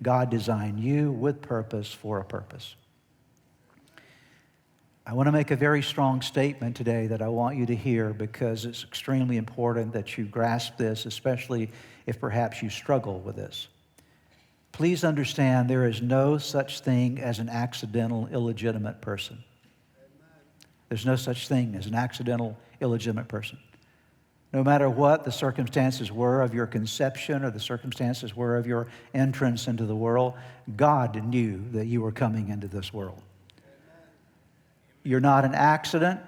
God designed you with purpose for a purpose. I want to make a very strong statement today that I want you to hear because it's extremely important that you grasp this, especially if perhaps you struggle with this. Please understand there is no such thing as an accidental, illegitimate person. There's no such thing as an accidental, illegitimate person. No matter what the circumstances were of your conception or the circumstances were of your entrance into the world, God knew that you were coming into this world. You're not an accident.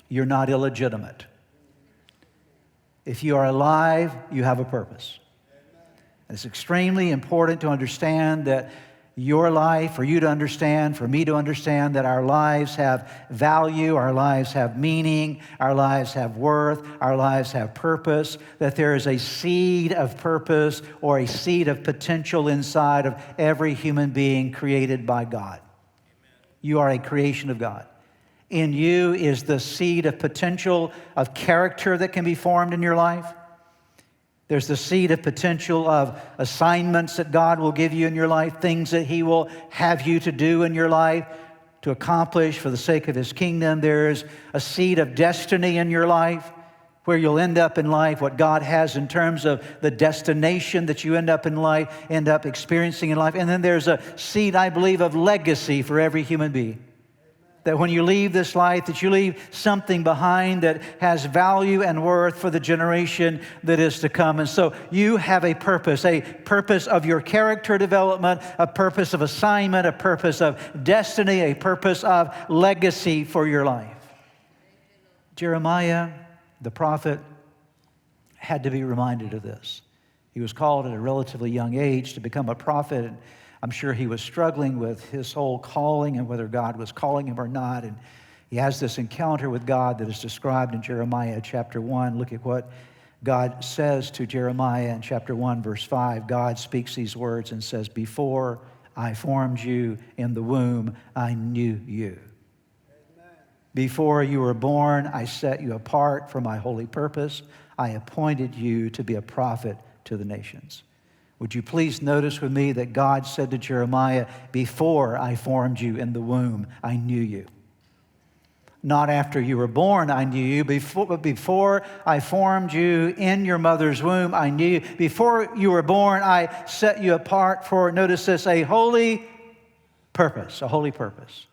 You're not illegitimate. If you are alive, you have a purpose. It's extremely important to understand that your life, for you to understand, for me to understand that our lives have value, our lives have meaning, our lives have worth, our lives have purpose, that there is a seed of purpose or a seed of potential inside of every human being created by God. You are a creation of God. In you is the seed of potential of character that can be formed in your life. There's the seed of potential of assignments that God will give you in your life, things that He will have you to do in your life to accomplish for the sake of His kingdom. There's a seed of destiny in your life where you'll end up in life, what God has in terms of the destination that you end up in life, end up experiencing in life. And then there's a seed, I believe, of legacy for every human being. That when you leave this life, that you leave something behind that has value and worth for the generation that is to come. And so you have a purpose of your character development, a purpose of assignment, a purpose of destiny, a purpose of legacy for your life. Jeremiah, the prophet, had to be reminded of this. He was called at a relatively young age to become a prophet, and I'm sure he was struggling with his whole calling and whether God was calling him or not. And he has this encounter with God that is described in Jeremiah chapter 1. Look at what God says to Jeremiah in chapter 1, verse 5. God speaks these words and says, "Before I formed you in the womb, I knew you. Before you were born, I set you apart for my holy purpose. I appointed you to be a prophet to the nations." Would you please notice with me that God said to Jeremiah, "Before I formed you in the womb, I knew you." Not after you were born, I knew you. But before I formed you in your mother's womb, I knew you. Before you were born, I set you apart for, notice this, a holy purpose, a holy purpose.